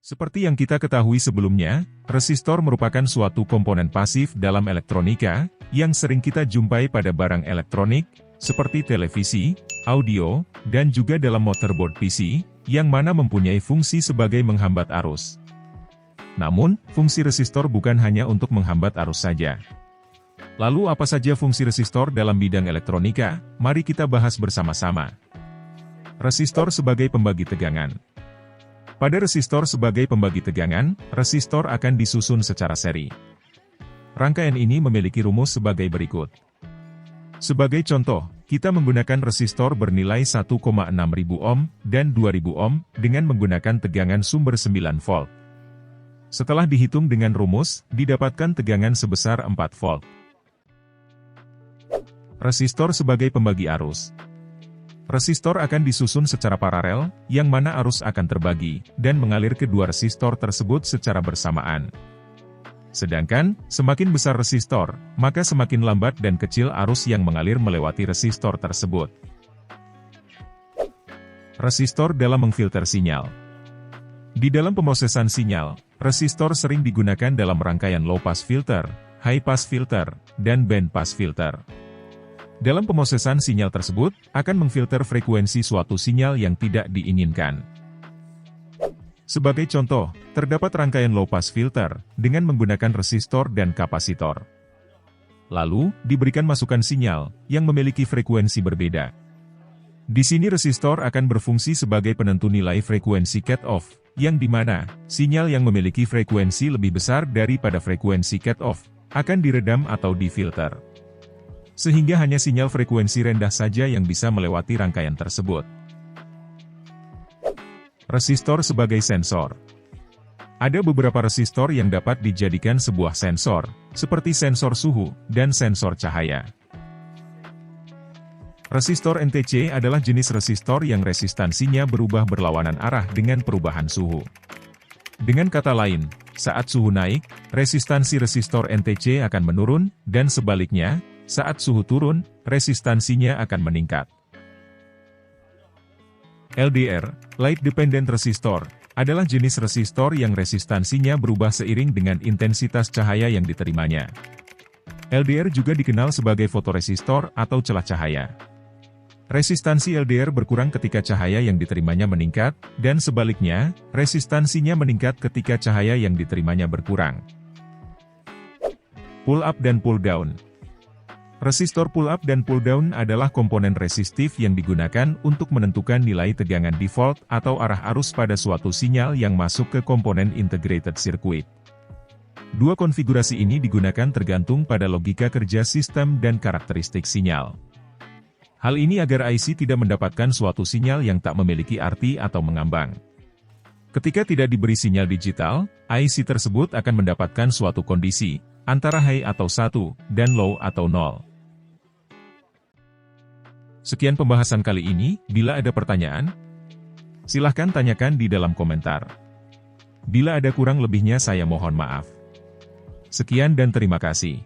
Seperti yang kita ketahui sebelumnya, resistor merupakan suatu komponen pasif dalam elektronika, yang sering kita jumpai pada barang elektronik, seperti televisi, audio, dan juga dalam motherboard PC, yang mana mempunyai fungsi sebagai menghambat arus. Namun, fungsi resistor bukan hanya untuk menghambat arus saja. Lalu apa saja fungsi resistor dalam bidang elektronika? Mari kita bahas bersama-sama. Resistor sebagai pembagi tegangan. Pada resistor sebagai pembagi tegangan, resistor akan disusun secara seri. Rangkaian ini memiliki rumus sebagai berikut. Sebagai contoh, kita menggunakan resistor bernilai 1,6 ribu ohm dan 2000 ohm dengan menggunakan tegangan sumber 9 volt. Setelah dihitung dengan rumus, didapatkan tegangan sebesar 4 volt. Resistor sebagai pembagi arus. Resistor akan disusun secara paralel, yang mana arus akan terbagi, dan mengalir ke dua resistor tersebut secara bersamaan. Sedangkan, semakin besar resistor, maka semakin lambat dan kecil arus yang mengalir melewati resistor tersebut. Resistor dalam mengfilter sinyal. Di dalam pemrosesan sinyal, resistor sering digunakan dalam rangkaian low pass filter, high pass filter, dan band pass filter. Dalam pemrosesan sinyal tersebut, akan mengfilter frekuensi suatu sinyal yang tidak diinginkan. Sebagai contoh, terdapat rangkaian low pass filter, dengan menggunakan resistor dan kapasitor. Lalu, diberikan masukan sinyal, yang memiliki frekuensi berbeda. Di sini resistor akan berfungsi sebagai penentu nilai frekuensi cut-off, yang dimana, sinyal yang memiliki frekuensi lebih besar daripada frekuensi cut-off, akan diredam atau difilter. Sehingga hanya sinyal frekuensi rendah saja yang bisa melewati rangkaian tersebut. Resistor sebagai sensor. Ada beberapa resistor yang dapat dijadikan sebuah sensor, seperti sensor suhu, dan sensor cahaya. Resistor NTC adalah jenis resistor yang resistansinya berubah berlawanan arah dengan perubahan suhu. Dengan kata lain, saat suhu naik, resistansi resistor NTC akan menurun, dan sebaliknya, saat suhu turun, resistansinya akan meningkat. LDR, Light Dependent Resistor, adalah jenis resistor yang resistansinya berubah seiring dengan intensitas cahaya yang diterimanya. LDR juga dikenal sebagai fotoresistor atau celah cahaya. Resistansi LDR berkurang ketika cahaya yang diterimanya meningkat, dan sebaliknya, resistansinya meningkat ketika cahaya yang diterimanya berkurang. Pull up dan pull down. Resistor pull up dan pull down adalah komponen resistif yang digunakan untuk menentukan nilai tegangan default atau arah arus pada suatu sinyal yang masuk ke komponen integrated circuit. Dua konfigurasi ini digunakan tergantung pada logika kerja sistem dan karakteristik sinyal. Hal ini agar IC tidak mendapatkan suatu sinyal yang tak memiliki arti atau mengambang. Ketika tidak diberi sinyal digital, IC tersebut akan mendapatkan suatu kondisi, antara high atau 1, dan low atau 0. Sekian pembahasan kali ini, bila ada pertanyaan, silahkan tanyakan di dalam komentar. Bila ada kurang lebihnya saya mohon maaf. Sekian dan terima kasih.